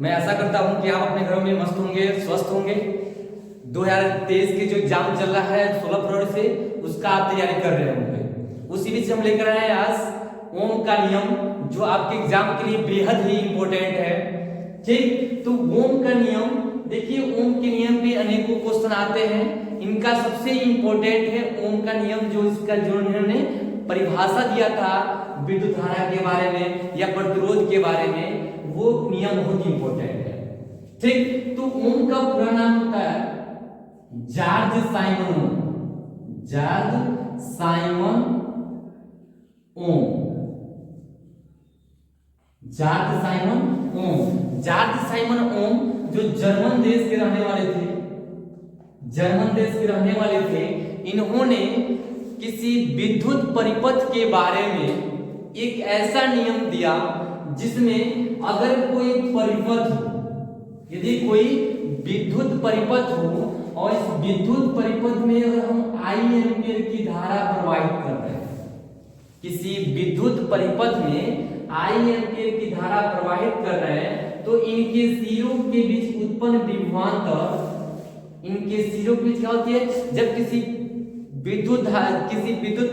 मैं आशा करता हूं कि आप अपने घरों में मस्त होंगे, स्वस्थ होंगे। 2023 के जो एग्जाम चल रहा है 16 फरवरी से, उसका आप तैयारी कर रहे होंगे। उसी बीच हम लेकर आए आज ओम का नियम, जो आपके एग्जाम के लिए बेहद ही इंपॉर्टेंट है। ठीक, तो ओम का नियम देखिए, ओम के नियम पे अनेकों क्वेश्चन आते हैं। इनका सबसे इंपॉर्टेंट है ओम का नियम, जो इसका जो इन्होंने परिभाषा दिया था विद्युत धारा के बारे में या प्रतिरोध के बारे में, वो नियम बहुत इंपॉर्टेंट है। ठीक, तो ओम का पूरा नाम होता है जॉर्ज साइमन ओम। जॉर्ज साइमन ओम। जॉर्ज साइमन ओम। जॉर्ज साइमन ओम जो जर्मन देश के रहने वाले थे, जर्मन देश के रहने वाले थे, इन्होंने किसी विद्युत परिपथ के बारे में एक ऐसा नियम दिया जिसमें अगर कोई परिपथ हो, यदि कोई विद्युत परिपथ हो और इस विद्युत परिपथ में अगर हम आई एम्पीयर की धारा प्रवाहित कर रहे हैं, किसी विद्युत परिपथ में आई एम्पीयर की धारा प्रवाहित कर रहे हैं, तो इनके सिरों के बीच उत्पन्न विभवांतर, इनके सिरों के बीच क्या होती है, जब किसी विद्युत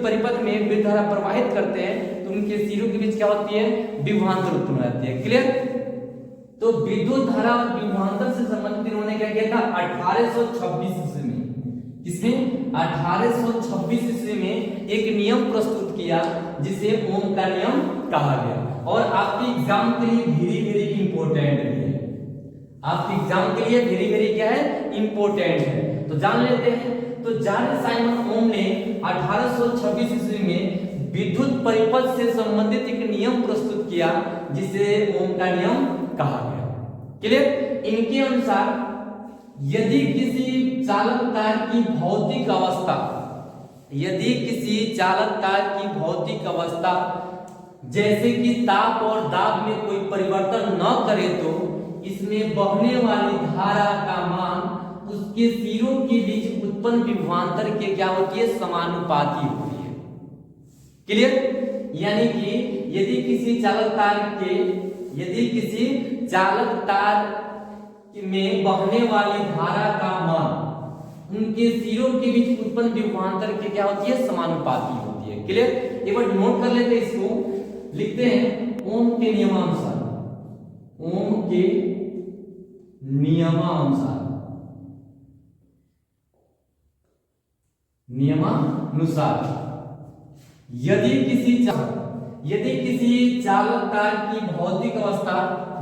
परिपथ में विद्युत धारा प्रवाहित करते हैं तो उनके सिरों के बीच क्या होती है, विभवांतर उत्पन्न होती है। क्लियर? तो विद्युत धारा और विभवांतर से संबंधित इन्होंने क्या किया था 1826 ईस्वी में, किसमें 1826 ईस्वी में एक नियम प्रस्तुत किया जिसे ओम का नियम कहा गया। और आपके एग्जाम के लिए वेरी वेरी इंपॉर्टेंट भी है, आपके एग्जाम के लिए वेरी वेरी क्या है, इंपॉर्टेंट है। तो जान लेते हैं। तो जॉर्ज साइमन ओम ने 1826 ईस्वी में विद्युत परिपथ से संबंधित एक नियम प्रस्तुत किया जिसे ओम का नियम कहा गया। क्लियर? इनके अनुसार यदि किसी चालक तार की भौतिक अवस्था, यदि किसी चालक तार की भौतिक अवस्था जैसे कि ताप और दाब में कोई परिवर्तन न करे तो इसमें बहने वाली धारा का मान उसके सिरों के बीच उत्पन्न विभवांतर के क्या होती है, समानुपाती होती है। क्लियर? यानी कि यदि किसी चालक तार में बहने वाली धारा का मान उनके सिरों के बीच उत्पन्न विभवांतर के क्या होती है, समानुपाती होती है। क्लियर? एक बार नोट कर लेते हैं, इसको लिखते हैं ओम के नियमानुसार। ओम के नियमानुसार यदि किसी चालक तार की भौतिक अवस्था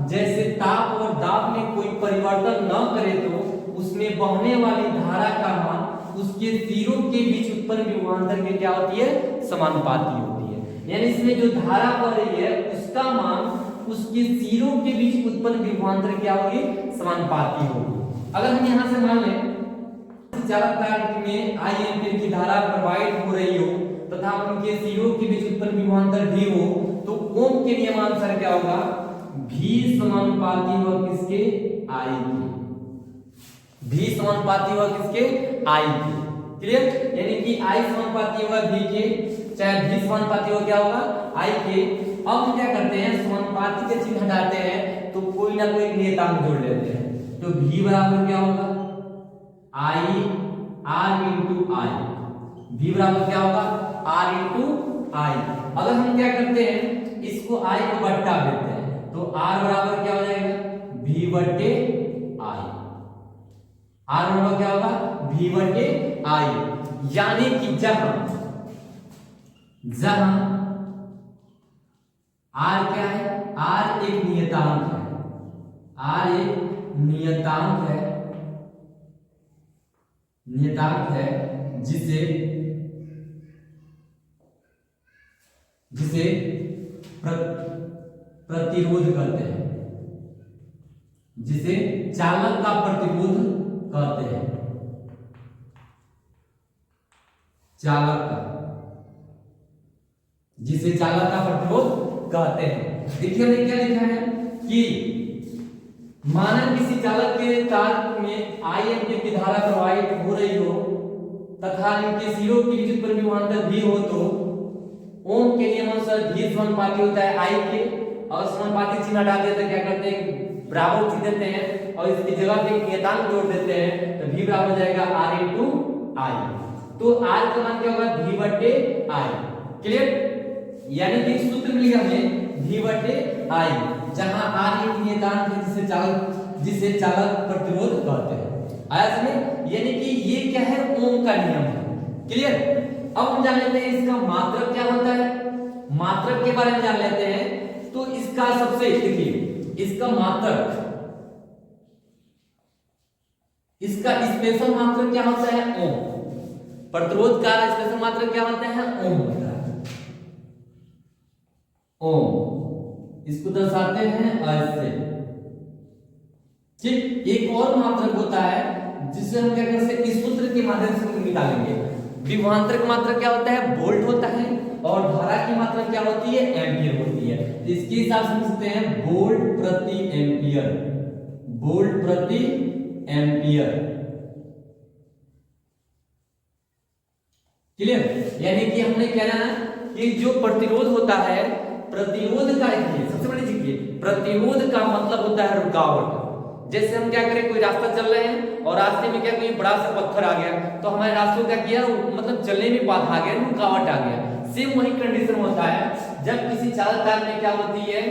जैसे ताप और दाब में कोई परिवर्तन न करे तो उसमें बहने वाली धारा का मान उसके सिरों के बीच उत्पन्न विभवांतर के क्या होती है, समानुपाती होती है। यानी इसमें जो धारा बह रही है उसका मान उसके सिरों के बीच उत्पन्न विभवांतर क्या होगी, समानुपाती होगी। अगर हम यहां से मान लें चालक तार में आई एम्पीयर की धारा प्रवाहित हो रही हो तथा उनके सिरों के बीच उत्पन्न विभवांतर भी हो, तो ओम के नियमानुसार क्या होगा, V समानुपाती होगा किसके, I के। V समानुपाती होगा किसके, I के। क्लियर? यानी कि I समानुपाती होगा V के, चाहे V समानुपाती हो क्या होगा, I के। अब हम क्या करते हैं, समानुपाती के चिन्ह हटाते हैं तो कोई ना कोई नियतांक जोड़ लेते हैं। तो V बराबर क्या होगा, I R into I। V बराबर क्या होगा, R इंटू I। अगर हम क्या करते हैं, इसको I को बट्टा देते हैं तो R बराबर क्या हो जाएगा, V बट्टे I। R बराबर क्या होगा, V बट्टे I। यानी कि जहां R क्या है, R एक नियतांक है, R एक नियतांक है जिसे प्रतिरोध कहते हैं, जिसे चालक का प्रतिरोध कहते हैं, जिसे चालक का प्रतिरोध कहते हैं। देखिए हमने क्या लिखा है कि माना किसी चालक के तार में आई एम्पीयर की धारा प्रवाहित हो रही हो तथा इनके सिरों के बीच उत्पन्न विभवांतर भी हो, तो ओम के नियमानुसार V समानुपाती होता है I के। और समानुपाती चिन्ह हटा देते क्या करते हैं, बराबर सी देते हैं और इसकी जगह पे एक नियतांक जोड़ देते हैं तो v बराबर हो जाएगा r इंटू आई। तो r का मान क्या होगा v बटे आई। क्लियर, यानी कि सूत्र मिल गया हमें v बटे आई, जहां r एक नियतांक है जिसे चालक प्रतिरोध कहते हैं। आया समझ? यानी कि ये क्या है, ओम का नियम है। क्लियर, अब हम जान लेते हैं इसका मात्रक क्या होता है। मात्रक के बारे में जान लेते हैं। तो इसका सबसे देखिए, इसका मात्रक, इसका स्पेशल मात्रक क्या होता है, ओम। प्रतिरोध का स्पेशल मात्रक क्या होता है, ओम होता है। ओम इसको दर्शाते हैं ऐसे। ठीक, एक और मात्रक होता है जिसे हम क्या करते हैं, इस सूत्र के माध्यम से निकालेंगे। विभवांतर का मात्रक क्या होता है, वोल्ट होता है, और धारा की मात्रा क्या होती है, एम्पियर होती है। तो इसके हिसाब से लिखते हैं वोल्ट प्रति एम्पियर, वोल्ट प्रति एम्पियर। क्लियर, यानी कि हमने क्या जाना कि जो प्रतिरोध होता है, प्रतिरोध का सबसे बड़ी चीज, प्रतिरोध का मतलब होता है रुकावट। जैसे हम क्या करें, कोई रास्ता चल रहे हैं और रास्ते में क्या कोई बड़ा सा पत्थर आ गया तो हमारे रास्ते को क्या किया, मतलब चलने में बाधा आ गया, रुकावट आ गया। सेम वही कंडीशन होता है जब किसी चालक तार में क्या होती है,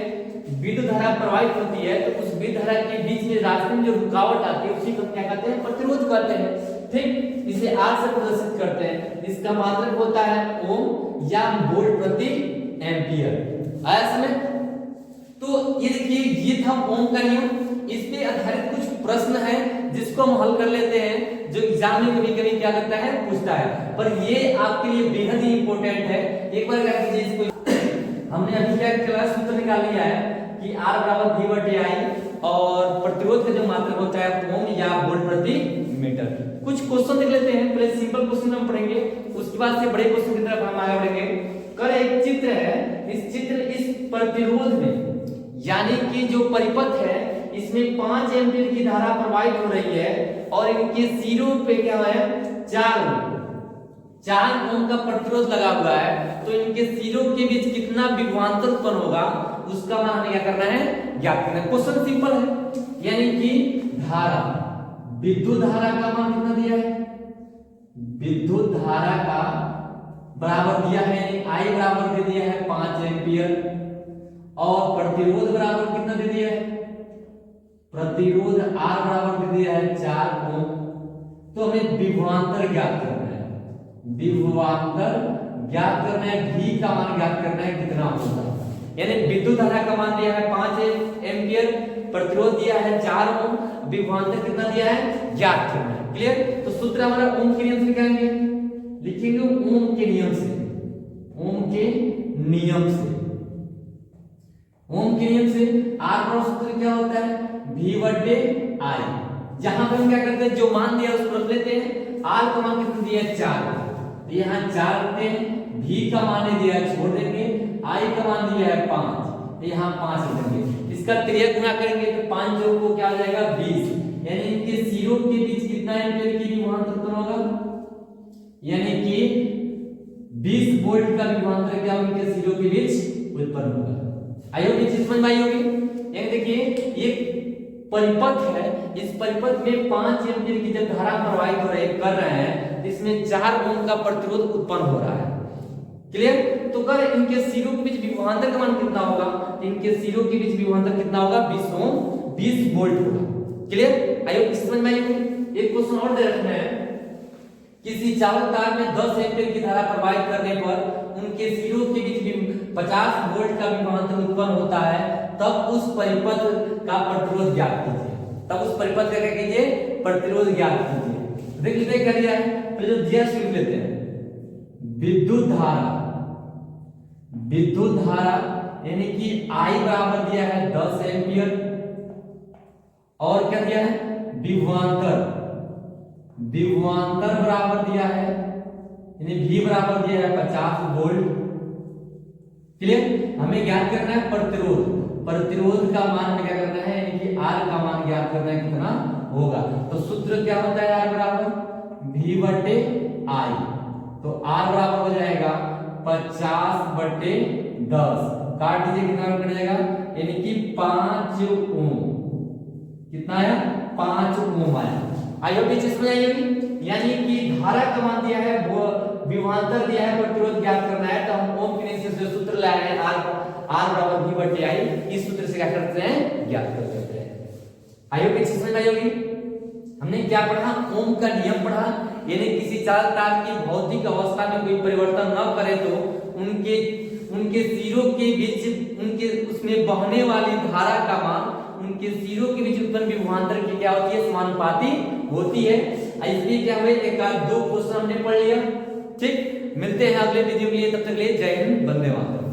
विद्युत धारा प्रवाहित होती है, तो उस विद्युत धारा के बीच में रास्ते में जो रुकावट आती है उसी को क्या कहते हैं, प्रतिरोध कहते हैं। ठीक, इसे आर से प्रदर्शित करते हैं। इसका मात्रक होता है ओम या वोल्ट प्रति एम्पियर। आया समझ? तो ये देखिए, ये था ओम का नियम। इस पे आधारित कुछ प्रश्न है जिसको हम हल कर लेते हैं, जो एग्जाम में कभी कभी क्या करता है, पूछता है, पर ये आपके लिए बेहद ही इंपॉर्टेंट है। एक बार क्या कीजिए, इसको हमने अभी क्या क्लास सूत्र निकाल लिया है कि R बराबर V बटे I, और प्रतिरोध का जो मात्रक होता है ओम या वोल्ट प्रति मीटर। कुछ क्वेश्चन देख लेते हैं। पहले सिंपल क्वेश्चन हम पढ़ेंगे, उसके बाद से बड़े क्वेश्चन की तरफ हम आगे बढ़ेंगे। कर एक चित्र है, इस चित्र इस प्रतिरोध में यानी कि जो परिपथ है इसमें 5 एम्पीयर की धारा प्रवाहित हो रही है और इनके सिरों पे क्या है, 4 ओम का प्रतिरोध लगा हुआ है। तो इनके सिरों के बीच कितना विभवांतर उत्पन्न होगा उसका मान हमें क्या करना है, ज्ञात करना है। क्वेश्चन सिंपल है, यानी कि धारा, विद्युत धारा का मान कितना दिया है, विद्युत धारा का बराबर दिया है, यानी I बराबर दे दिया है 5 एम्पीयर, और प्रतिरोध बराबर कितना दे दिया है, प्रतिरोध R बराबर दे दिया है 4 ओम। तो हमें विभवांतर ज्ञात करना है, विभवांतर ज्ञात करना है, V का मान ज्ञात करना है कितना होगा। यानी विद्युत धारा का मान दिया है 5 एम्पीयर, प्रतिरोध दिया है 4 ओम, विभवांतर कितना दिया है, ज्ञात करना है। क्लियर, तो सूत्र हमारा ओम के नियम से लिखेंगे, ओम के नियम से, ओम के नियम से, ओम के नियम से R का सूत्र क्या होता है, V बटे I। जहां पर हम क्या करते हैं, जो मान दिया उसको रख लेते हैं। R का मान कितना दिया है, 4, तो यहाँ 4 रखते हैं। V का मान दिया है, छोड़ देंगे। I का मान दिया है 5, तो यहाँ 5 रखेंगे। इसका 3 गुना करेंगे तो 5 जोड़ को क्या हो जाएगा, 20। यानी इनके सिरों के बीच कितना एम्पीयर की विभवांतर उत्पन्न होगा, यानी कि 20 वोल्ट का विभवांतर क्या होगा, इनके सिरों के बीच उत्पन्न होगा। आई होगी, चीज समझ में आई होगी। यानी देखिए, ये परिपथ है, इस परिपथ में 5 एम्पीयर की जब धारा प्रवाहित हो रही कर रहे हैं, इसमें 4 ओम का प्रतिरोध उत्पन्न हो रहा है। क्लियर, तो कर इनके सिरों के बीच विभवांतर का मान कितना होगा, इनके सिरों के बीच विभवांतर कितना होगा, 20 ओम, 20 वोल्ट होगा। क्लियर, आई होप समझ में आई होगी। एक क्वेश्चन और दे रखना है, किसी चालक तार में 10 एम्पीयर की धारा प्रवाहित करने पर उनके सिरों के बीच 50 वोल्ट का विभवांतर उत्पन्न होता है, तब उस परिपथ का प्रतिरोध ज्ञात कीजिए। तब उस परिपथ का क्या कीजिए, प्रतिरोध ज्ञात कीजिए। देखिए क्या दिया है, पहले जो जीएस लिख लेते हैं। विद्युत धारा, विद्युत धारा यानी कि I बराबर दिया है 10 एम्पीयर, और क्या दिया है, विभवांतर, विभवांतर बराबर दिया है, यानी V बराबर दिया है 50 वोल्ट। क्लियर, हमें ज्ञात करना है प्रतिरोध, प्रतिरोध का मान हमें क्या करना है, यानी कि R का मान ज्ञात करना है कितना होगा। तो सूत्र क्या होता है, R बराबर V बटे I। तो R बराबर हो जाएगा 50 बटे 10, काट दीजिए कितना कट जाएगा, यानी कि 5 ओम, कितना आया 5 ओम आया। आई होप ये चीज समझ आई होगी। यानी कि धारा का मान दिया है, वो विभवांतर दिया है, प्रतिरोध ज्ञात करना है, तो हम ओम के नियम से सूत्र लाए हैं R बराबर V बटे I, इस सूत्र से क्या करते हैं ज्ञात कर देते हैं। आई होप ये चीज समझ आई होगी। हमने क्या पढ़ा, ओम का नियम पढ़ा, यानी किसी चाल तार की भौतिक अवस्था में कोई परिवर्तन न करे तो उनके सिरों के बीच उनके उसमें बहने वाली धारा का मान उनके सिरों के बीच उत्पन्न विभवांतर की क्या होती है, समानुपाती होती है। इसलिए क्या हुए, एक आध दो क्वेश्चन हमने पढ़ लिया। ठीक, मिलते हैं अगले वीडियो के लिए, तब तक के लिए जय हिंद, वंदे मातरम।